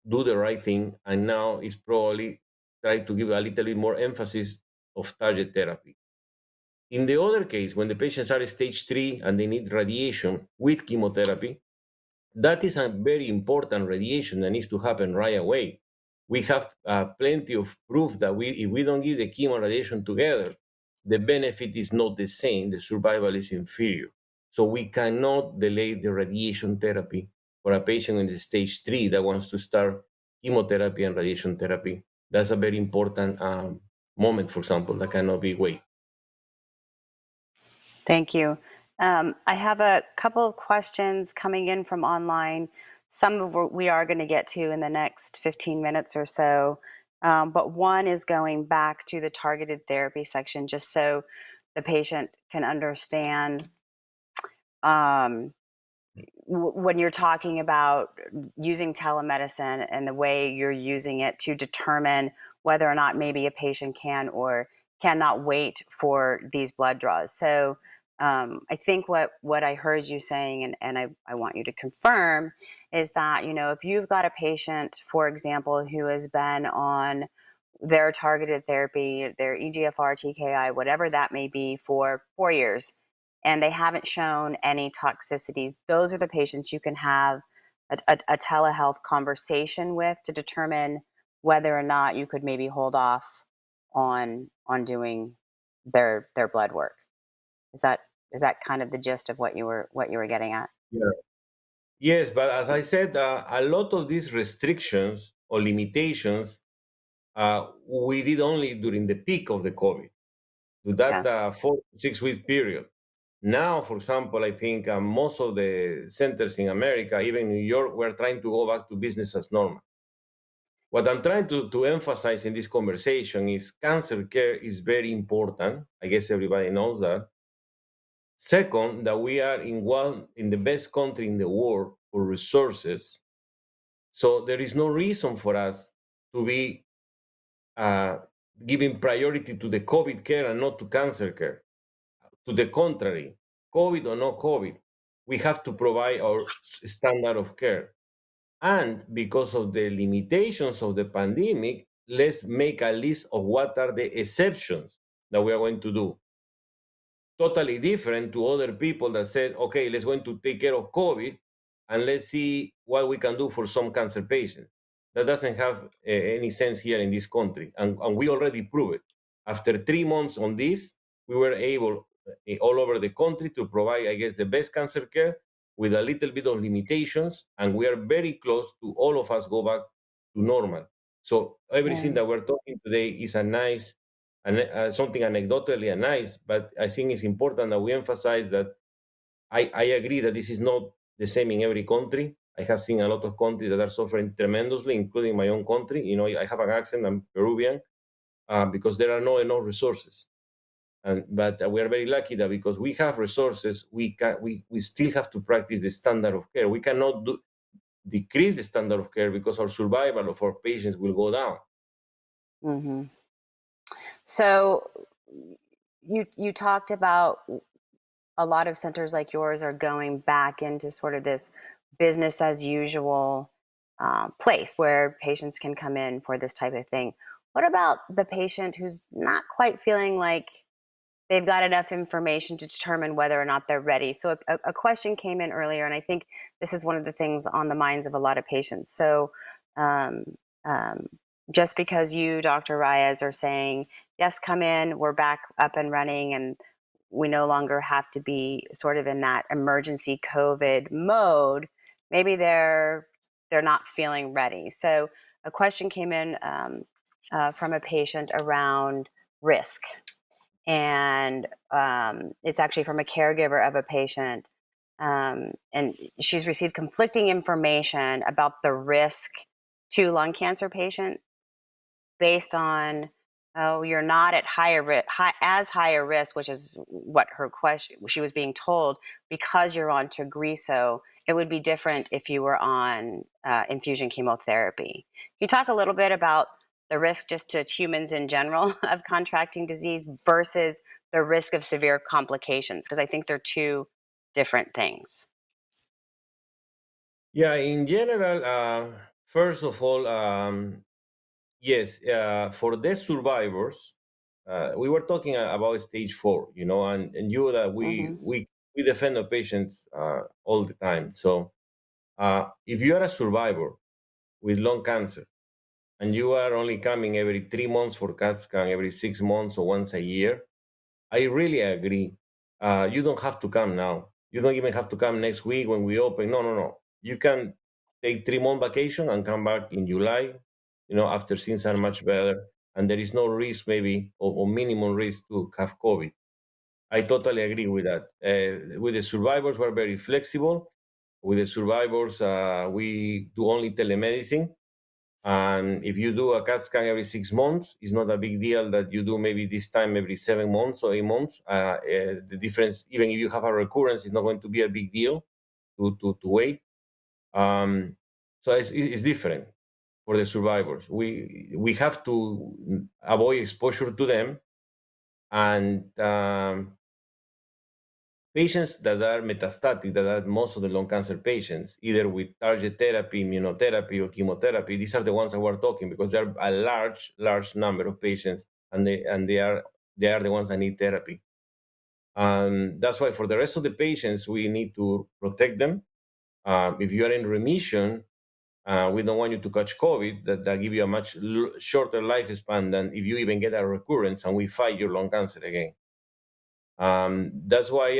do the right thing. And now is probably try to give a little bit more emphasis of target therapy. In the other case, when the patients are stage 3 and they need radiation with chemotherapy, that is a very important radiation that needs to happen right away. We have plenty of proof that if we don't give the chemo and radiation together, the benefit is not the same, the survival is inferior. So we cannot delay the radiation therapy for a patient in the stage 3 that wants to start chemotherapy and radiation therapy. That's a very important moment, for example, that cannot be waited.
Thank you. I have a couple of questions coming in from online. Some of what we are going to get to in the next 15 minutes or so. But one is going back to the targeted therapy section, just so the patient can understand when you're talking about using telemedicine and the way you're using it to determine whether or not maybe a patient can or cannot wait for these blood draws. So I think what I heard you saying, and I want you to confirm, is that, you know, if you've got a patient, for example, who has been on their targeted therapy, their EGFR, TKI, whatever that may be, for 4 years, and they haven't shown any toxicities, those are the patients you can have a telehealth conversation with to determine whether or not you could maybe hold off on doing their blood work. Is that kind of the gist of what you were getting at?
Yeah. Yes, but as I said, a lot of these restrictions or limitations we did only during the peak of the COVID, to that
Yeah.
4 to 6 week period. Now, for example, I think most of the centers in America, even New York, we're trying to go back to business as normal. What I'm trying to emphasize in this conversation is cancer care is very important. I guess everybody knows that. Second, that we are in the best country in the world for resources. So there is no reason for us to be uh, giving priority to the COVID care and not to cancer care. To the contrary, COVID or no COVID, we have to provide our standard of care. And because of the limitations of the pandemic, let's make a list of what are the exceptions that we are going to do. Totally different to other people that said, okay, let's going to take care of COVID and let's see what we can do for some cancer patients. That doesn't have any sense here in this country. And we already proved it. After 3 months on this, we were able all over the country to provide, I guess, the best cancer care with a little bit of limitations. And we are very close to all of us go back to normal. So everything
Right.
that we're talking today is a nice and something anecdotally and nice, but I think it's important that we emphasize that I agree that this is not the same in every country. I have seen a lot of countries that are suffering tremendously, including my own country. You know, I have an accent, I'm Peruvian, because there are no enough resources. But we are very lucky that because we have resources, we still have to practice the standard of care. We cannot decrease the standard of care because our survival of our patients will go down.
Hmm. So you talked about a lot of centers like yours are going back into sort of this business as usual place where patients can come in for this type of thing. What about the patient who's not quite feeling like they've got enough information to determine whether or not they're ready? So a question came in earlier, and I think this is one of the things on the minds of a lot of patients. So um, um, just because you, Dr. Raez, are saying, yes, come in, we're back up and running, and we no longer have to be sort of in that emergency COVID mode, maybe they're not feeling ready. So a question came in from a patient around risk, and it's actually from a caregiver of a patient. And she's received conflicting information about the risk to lung cancer patient based on, oh, you're not at as high a risk, which is what her question, she was being told, because you're on Tagrisso. It would be different if you were on infusion chemotherapy. Can you talk a little bit about the risk just to humans in general of contracting disease versus the risk of severe complications? Because I think they're two different things.
Yeah, in general, first of all, yes, for the survivors, we were talking about stage 4, you know, and you that
Mm-hmm.
we defend the patients all the time. So if you are a survivor with lung cancer and you are only coming every 3 months for CAT scan, every 6 months or once a year, I really agree. You don't have to come now. You don't even have to come next week when we open. No, no, no. You can take 3 month vacation and come back in July, you know, after things are much better. And there is no risk, maybe, or minimum risk to have COVID. I totally agree with that. With the survivors, we're very flexible. With the survivors, we do only telemedicine. And if you do a CAT scan every 6 months, it's not a big deal that you do maybe this time every 7 months or 8 months. The difference, even if you have a recurrence, is not going to be a big deal to wait. Um, so it's different for the survivors. We have to avoid exposure to them, and patients that are metastatic, that are most of the lung cancer patients, either with target therapy, immunotherapy, or chemotherapy, these are the ones that we're talking because there are a large number of patients, and they are the ones that need therapy. And that's why for the rest of the patients, we need to protect them. If you are in remission, we don't want you to catch COVID. That give you a much shorter lifespan than if you even get a recurrence and we fight your lung cancer again. That's why.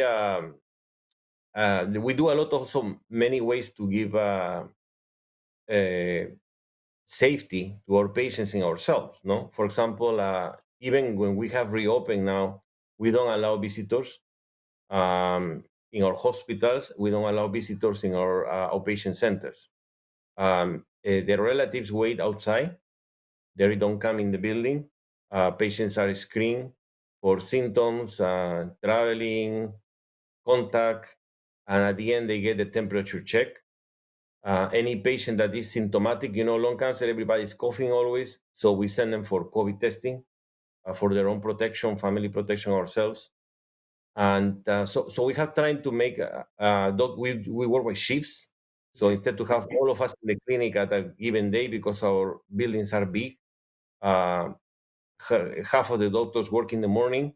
We do a lot of so many ways to give uh, safety to our patients and ourselves. No, for example, even when we have reopened now, we don't allow visitors in our hospitals. We don't allow visitors in our outpatient centers. Their relatives wait outside. They don't come in the building. Patients are screened for symptoms, traveling, contact, and at the end they get the temperature check. Any patient that is symptomatic, lung cancer, everybody's coughing always, so we send them for COVID testing for their own protection, family protection, ourselves. And so we have tried to make we work with shifts. So instead to have all of us in the clinic at a given day, because our buildings are big, uh, half of the doctors work in the morning,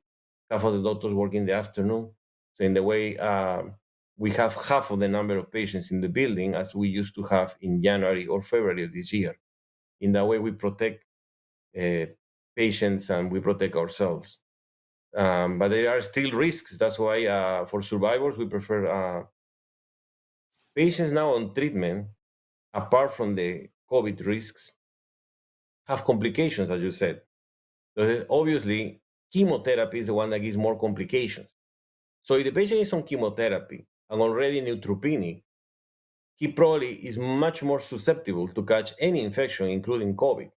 half of the doctors work in the afternoon. So in the way, we have half of the number of patients in the building as we used to have in January or February of this year. In that way, we protect uh, patients and we protect ourselves. But there are still risks. That's why for survivors, we prefer patients now on treatment, apart from the COVID risks, have complications, as you said. So obviously, chemotherapy is the one that gives more complications. So if the patient is on chemotherapy and already neutropenic, he probably is much more susceptible to catch any infection, including COVID.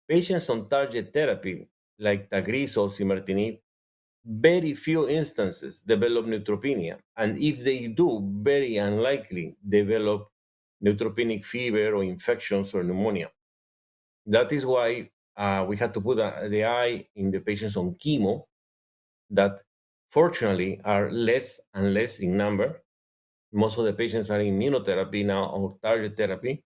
Patients on target therapy, like Tagrisso or Simertinib, very few instances develop neutropenia. And if they do, very unlikely develop neutropenic fever or infections or pneumonia. That is why we had to put the eye in the patients on chemo that fortunately are less and less in number. Most of the patients are in immunotherapy now or target therapy,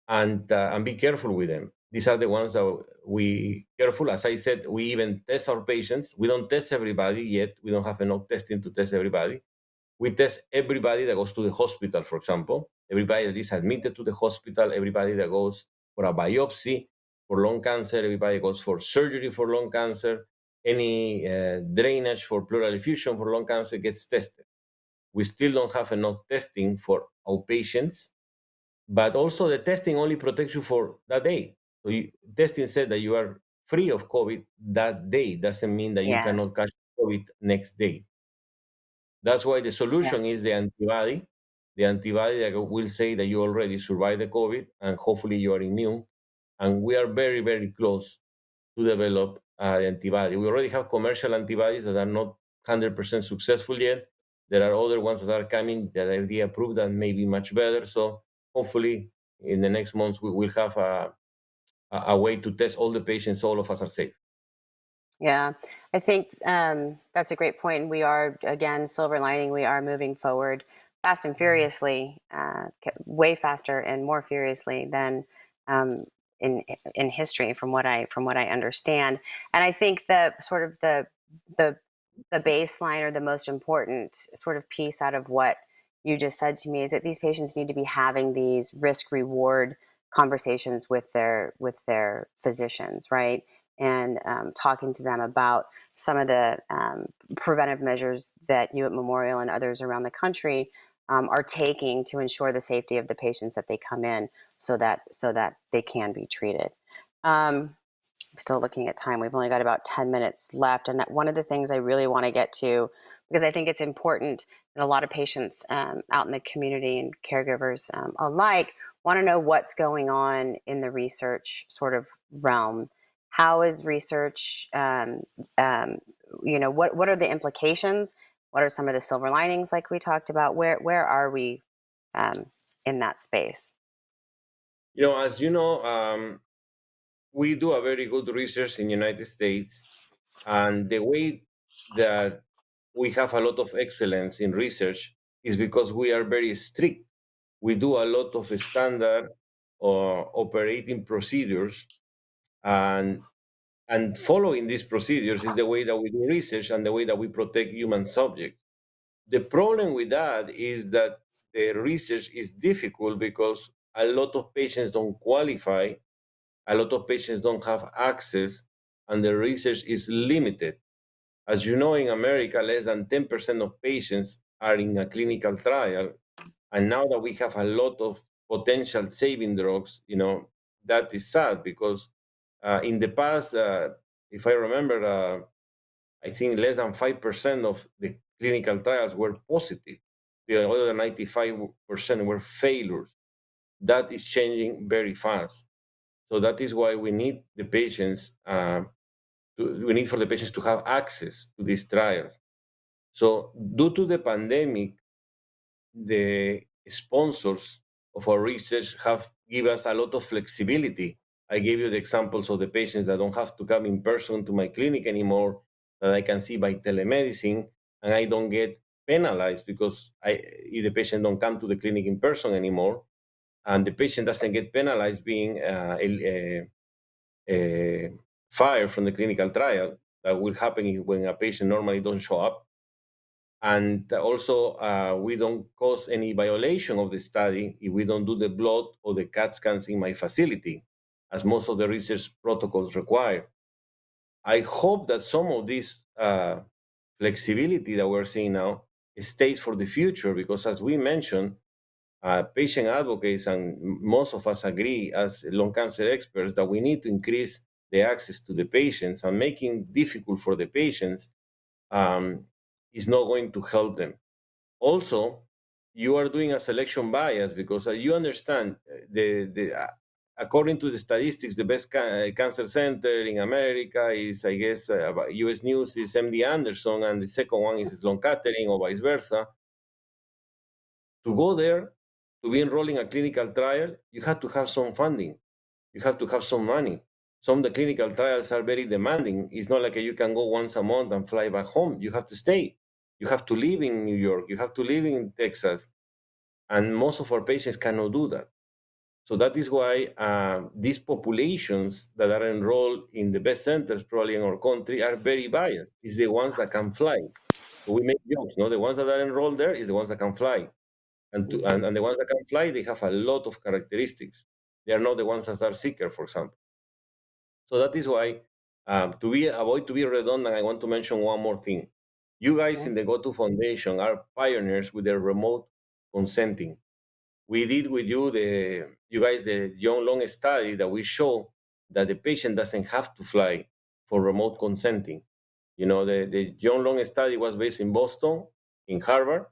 and be careful with them. These are the ones that we careful. As I said, we even test our patients. We don't test everybody yet. We don't have enough testing to test everybody. We test everybody that goes to the hospital, for example, everybody that is admitted to the hospital, everybody that goes for a biopsy for lung cancer, everybody goes for surgery for lung cancer, any drainage for pleural effusion for lung cancer gets tested. We still don't have enough testing for outpatients, but also the testing only protects you for that day. So testing said that you are free of COVID that day. Doesn't mean that you
Yes.
cannot catch COVID next day. That's why the
Yeah.
solution is the antibody that will say that you already survived the COVID and hopefully you are immune. And we are very, very close to develop the antibody. We already have commercial antibodies that are not 100% successful yet. There are other ones that are coming that are FDA approved and may be much better. So hopefully in the next months we will have a way to test all the patients. All of us are safe.
Yeah, I think that's a great point. We are, again, silver lining, we are moving forward fast and furiously, way faster and more furiously than um, in history, from what I understand. And I think that sort of the the baseline or the most important sort of piece out of what you just said to me is that these patients need to be having these risk reward conversations with their physicians, right? And talking to them about some of the preventive measures that you at Memorial and others around the country are taking to ensure the safety of the patients that they come in, so that they can be treated. I'm still looking at time. We've only got about 10 minutes left. And one of the things I really want to get to, because I think it's important, and a lot of patients out in the community and caregivers alike want to know what's going on in the research sort of realm. How is research, um, what are the implications? What are some of the silver linings, like we talked about? Where are we um, in that space?
As you know, we do a very good research in the United States, and the way that we have a lot of excellence in research is because we are very strict. We do a lot of standard or operating procedures, and following these procedures is the way that we do research and the way that we protect human subjects. The problem with that is that the research is difficult because a lot of patients don't qualify, a lot of patients don't have access, and the research is limited. As you know, in America, less than 10% of patients are in a clinical trial. And now that we have a lot of potential saving drugs, that is sad because in the past, if I remember, I think less than 5% of the clinical trials were positive. The other 95% were failures. That is changing very fast. So that is why we need the patients. We need for the patients to have access to these trials. So due to the pandemic, the sponsors of our research have given us a lot of flexibility. I gave you the examples of the patients that don't have to come in person to my clinic anymore, that I can see by telemedicine, and I don't get penalized because if the patient don't come to the clinic in person anymore, and the patient doesn't get penalized being fired from the clinical trial. That will happen when a patient normally don't show up. And also, we don't cause any violation of the study if we don't do the blood or the CAT scans in my facility, as most of the research protocols require. I hope that some of this flexibility that we're seeing now stays for the future, because as we mentioned, patient advocates and most of us agree as lung cancer experts that we need to increase the access to the patients, and making difficult for the patients is not going to help them. Also, you are doing a selection bias, because you understand according to the statistics, the best cancer center in America is, I guess, US News is MD Anderson, and the second one is Sloan Kettering, or vice versa. To go there, to be enrolling a clinical trial, you have to have some funding. You have to have some money. Some of the clinical trials are very demanding. It's not like you can go once a month and fly back home. You have to stay. You have to live in New York. You have to live in Texas. And most of our patients cannot do that. So that is why these populations that are enrolled in the best centers, probably in our country, are very biased. It's the ones that can fly. So we make jokes, no? The ones that are enrolled there is the ones that can fly. And the ones that can fly, they have a lot of characteristics. They are not the ones that are sicker, for example. So that is why, avoid to be redundant, I want to mention one more thing. You guys
Okay.
in the GoTo Foundation are pioneers with the remote consenting. We did with you guys, the Young Long study that we show that the patient doesn't have to fly for remote consenting. The Young Long study was based in Boston, in Harvard,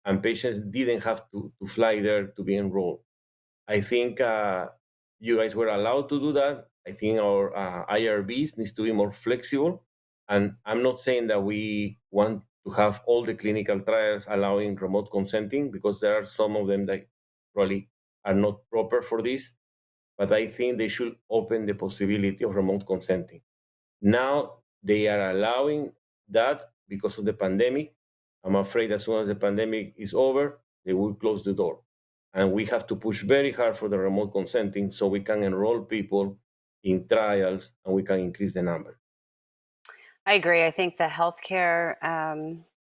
and patients didn't have to fly there to be enrolled. I think you guys were allowed to do that. I think our IRBs needs to be more flexible. And I'm not saying that we want to have all the clinical trials allowing remote consenting, because there are some of them that probably are not proper for this. But I think they should open the possibility of remote consenting. Now they are allowing that because of the pandemic. I'm afraid as soon as the pandemic is over, they will close the door. And we have to push very hard for the remote consenting so we can enroll people in trials and we can increase the number.
I agree. I think the healthcare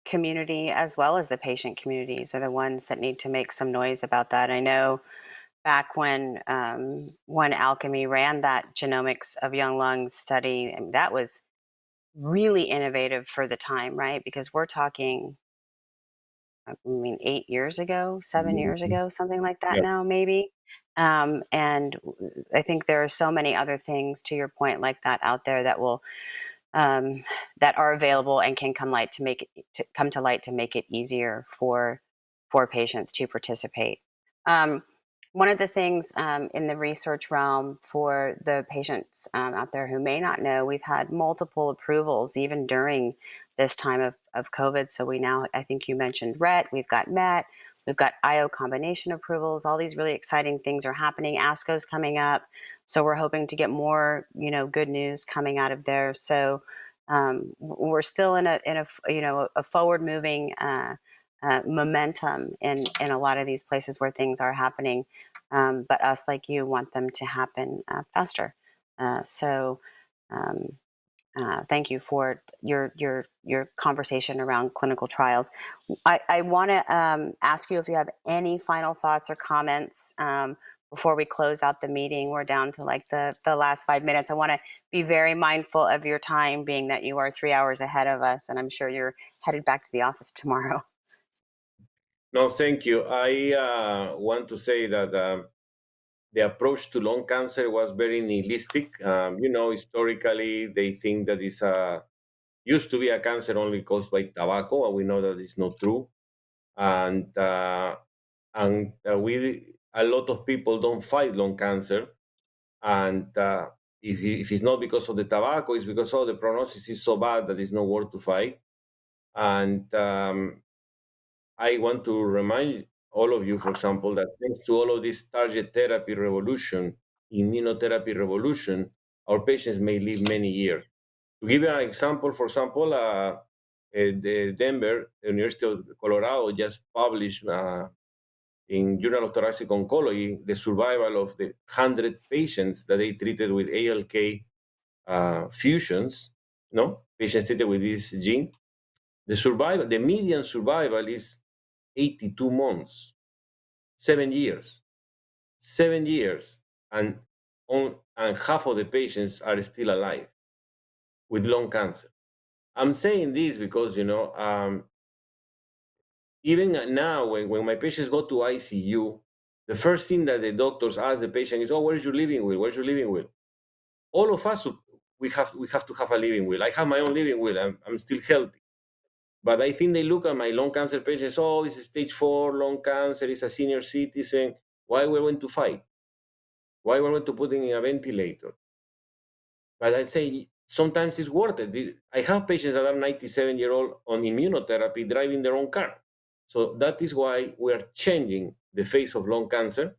community, as well as the patient communities, are the ones that need to make some noise about that. I know back when Alchemy ran that genomics of young lungs study, and that was really innovative for the time, right? Because we're talking, I mean, 8 years ago, 7 years ago, something like that
Yeah.
now, maybe. And I think there are so many other things, to your point, like that out there that will that are available and can come to light to make it easier for patients to participate. Um, One of the things in the research realm for the patients out there who may not know, we've had multiple approvals even during this time of COVID. So we now, I think you mentioned RET, we've got MET, we've got IO combination approvals. All these really exciting things are happening. ASCO's coming up. So we're hoping to get more, good news coming out of there. So we're still in a forward moving momentum in a lot of these places where things are happening. But us, like you, want them to happen faster. So thank you for your conversation around clinical trials. I want to ask you if you have any final thoughts or comments before we close out the meeting. We're down to like the last 5 minutes. I want to be very mindful of your time, being that you are 3 hours ahead of us, and I'm sure you're headed back to the office tomorrow.
No, thank you. I want to say that the approach to lung cancer was very nihilistic. Historically, they think that it's used to be a cancer only caused by tobacco, and we know that it's not true. And we a lot of people don't fight lung cancer And if it's not because of the tobacco, it's because the prognosis is so bad that it's not worth to fight. And I want to remind all of you, for example, that thanks to all of this target therapy revolution, immunotherapy revolution, our patients may live many years. To give you an example, for example, the Denver, University of Colorado, just published in Journal of Thoracic Oncology the survival of the 100 patients that they treated with ALK fusions, no patients treated with this gene. The median survival is 82 months, 7 years, 7 years, and half of the patients are still alive with lung cancer. I'm saying this because even now, when my patients go to ICU, the first thing that the doctors ask the patient is, "Oh, where's your living will? Where's your living will?" All of us, we have to have a living will. I have my own living will. I'm still healthy. But I think they look at my lung cancer patients, oh, it's a stage 4 lung cancer, it's a senior citizen. Why we're going to fight? Why we're going to put in a ventilator? But I say sometimes it's worth it. I have patients that are 97-year-old on immunotherapy driving their own car. So that is why we are changing the face of lung cancer.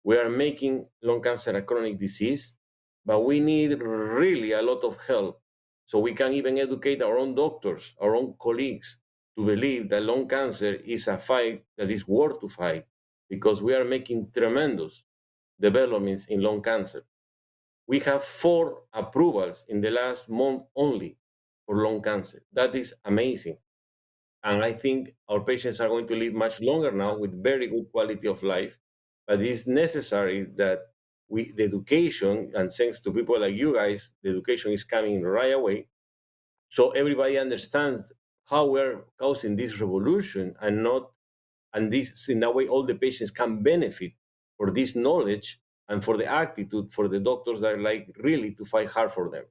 We are making lung cancer a chronic disease, but we need really a lot of help so we can even educate our own doctors, our own colleagues to believe that lung cancer is a fight that is worth to fight because we are making tremendous developments in lung cancer. We have 4 approvals in the last month only for lung cancer. That is amazing. And I think our patients are going to live much longer now with very good quality of life. But it's necessary that the education, and thanks to people like you guys, the education is coming right away. So everybody understands how we're causing this revolution and this in that way all the patients can benefit for this knowledge and for the attitude for the doctors that are like really to fight hard for them.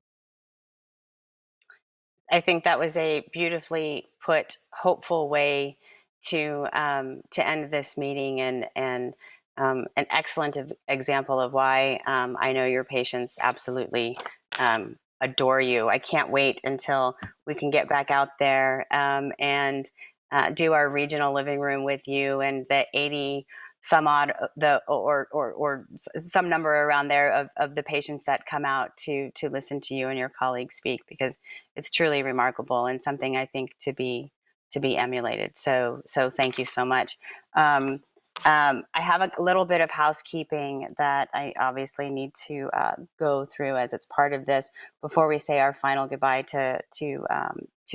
I think that was a beautifully put, hopeful way to end this meeting, and an excellent example of why I know your patients absolutely adore you. I can't wait until we can get back out there and do our regional living room with you and the 80 some odd or some number around there of the patients that come out to listen to you and your colleagues speak, because it's truly remarkable and something I think to be emulated. So thank you so much. I have a little bit of housekeeping that I obviously need to go through as it's part of this before we say our final goodbye to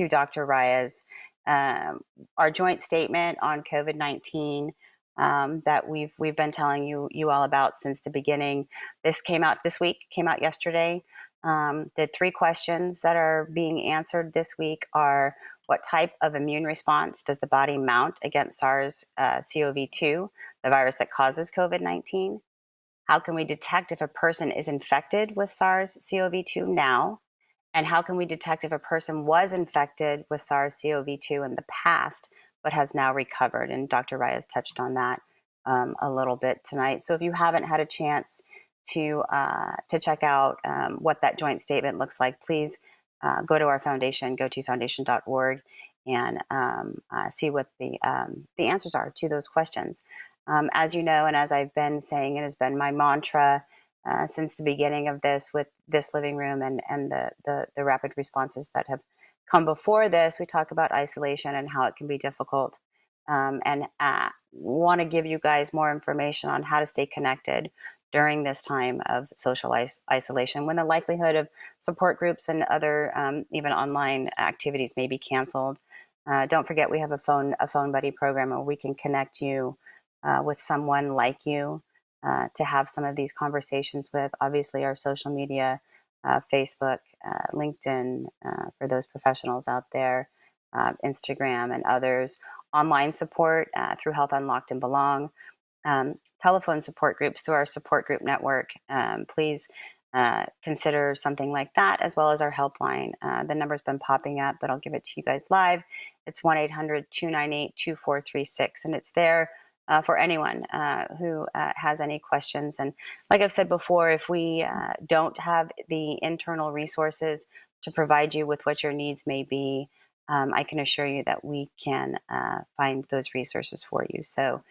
Dr. Raez. Our joint statement on COVID-19 that we've been telling you all about since the beginning. This came out this week, came out yesterday. The 3 questions that are being answered this week are: what type of immune response does the body mount against SARS-CoV-2, the virus that causes COVID-19? How can we detect if a person is infected with SARS-CoV-2 now? And how can we detect if a person was infected with SARS-CoV-2 in the past but has now recovered? And Dr. Raez touched on that a little bit tonight. So if you haven't had a chance to check out what that joint statement looks like, please go to our foundation, go to foundation.org, and see what the answers are to those questions. As you know, and as I've been saying, it has been my mantra since the beginning of this with this living room and the rapid responses that have come before this. We talk about isolation and how it can be difficult, and want to give you guys more information on how to stay connected during this time of social isolation, when the likelihood of support groups and other even online activities may be canceled. Don't forget, we have a phone buddy program where we can connect you with someone like you to have some of these conversations with. Obviously, our social media, Facebook, LinkedIn, for those professionals out there, Instagram and others, online support through Health Unlocked and Belong, telephone support groups through our support group network. Please consider something like that, as well as our helpline. The number's been popping up, but I'll give it to you guys live. It's 1-800-298-2436, and it's there for anyone who has any questions. And like I've said before, if we don't have the internal resources to provide you with what your needs may be, I can assure you that we can find those resources for you. So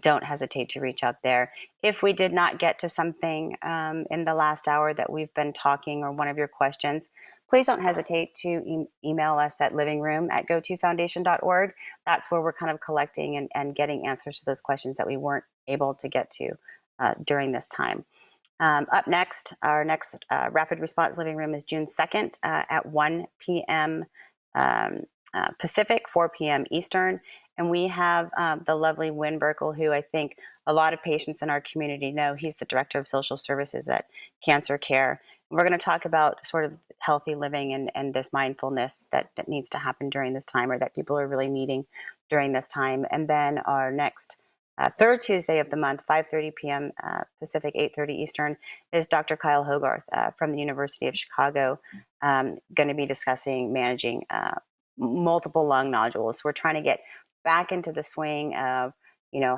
don't hesitate to reach out there. If we did not get to something in the last hour that we've been talking, or one of your questions, please don't hesitate to email us at livingroom@gotofoundation.org. That's where we're kind of collecting and getting answers to those questions that we weren't able to get to during this time. Up next, our next Rapid Response Living Room is June 2nd at 1 p.m. Pacific, 4 p.m. Eastern. And we have the lovely Wynn Burkle, who I think a lot of patients in our community know. He's the Director of Social Services at Cancer Care. We're going to talk about sort of healthy living and this mindfulness that needs to happen during this time, or that people are really needing during this time. And then our next third Tuesday of the month, 5:30 p.m. Pacific, 8:30 Eastern, is Dr. Kyle Hogarth from the University of Chicago, going to be discussing managing multiple lung nodules. We're trying to get back into the swing of,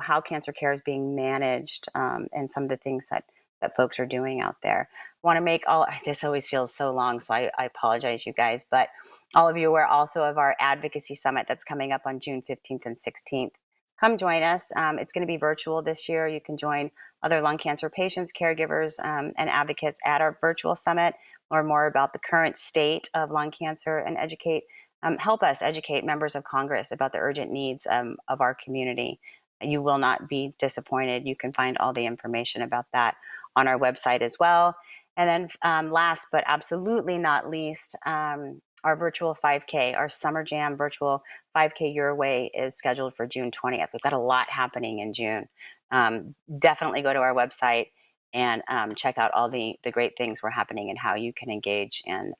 how cancer care is being managed, and some of the things that folks are doing out there. I want to make this always feels so long, so I apologize, you guys, but all of you are also of our advocacy summit that's coming up on June 15th and 16th. Come join us. It's going to be virtual this year. You can join other lung cancer patients, caregivers, and advocates at our virtual summit, learn more about the current state of lung cancer, and help us educate members of Congress about the urgent needs of our community. You will not be disappointed. You can find all the information about that on our website as well. And then last but absolutely not least, our virtual 5K, our Summer Jam virtual 5K Your Way, is scheduled for June 20th. We've got a lot happening in June. Definitely go to our website and check out all the great things we're happening and how you can engage and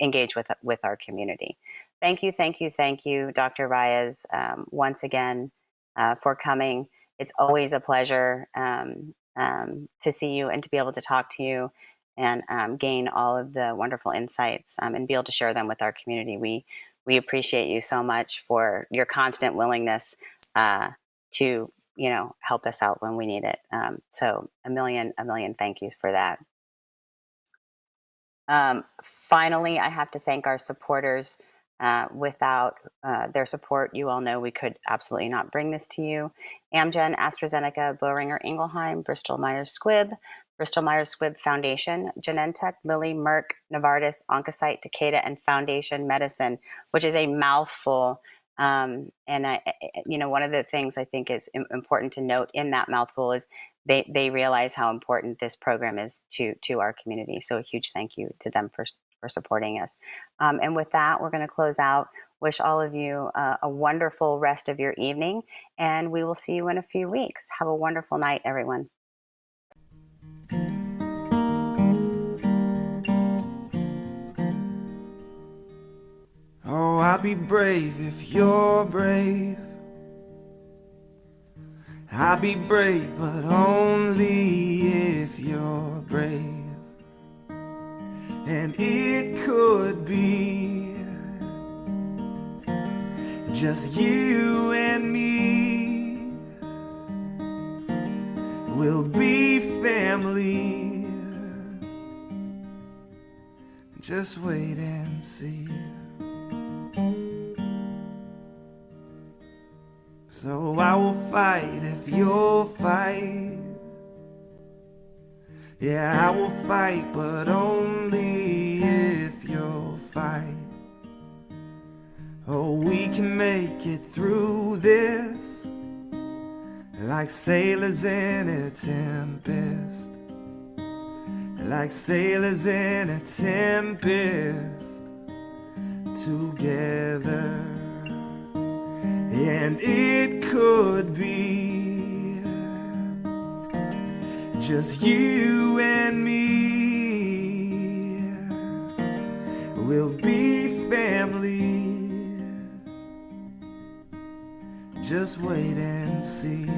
engage with our community. Thank you, Dr. Raez, once again for coming. It's always a pleasure to see you and to be able to talk to you and gain all of the wonderful insights and be able to share them with our community. We appreciate you so much for your constant willingness to help us out when we need it. So a million thank yous for that. Finally, I have to thank our supporters. Without their support, you all know we could absolutely not bring this to you. Amgen, AstraZeneca, Boehringer Ingelheim, Bristol Myers Squibb, Bristol Myers Squibb Foundation, Genentech, Lilly, Merck, Novartis, Oncocyte, Takeda, and Foundation Medicine, which is a mouthful. And one of the things I think is important to note in that mouthful is they realize how important this program is to our community. So a huge thank you to them for supporting us. And with that, we're going to close out. Wish all of you a wonderful rest of your evening, and we will see you in a few weeks. Have a wonderful night, everyone.
Oh, I'll be brave if you're brave. I'll be brave, but only if you're brave. And it could be just you and me. We'll be family. Just wait and see. So I will fight if you'll fight. Yeah, I will fight, but only if you'll fight. Oh, we can make it through this like sailors in a tempest. Like sailors in a tempest together. And it could be just you and me. We'll be family. Just wait and see.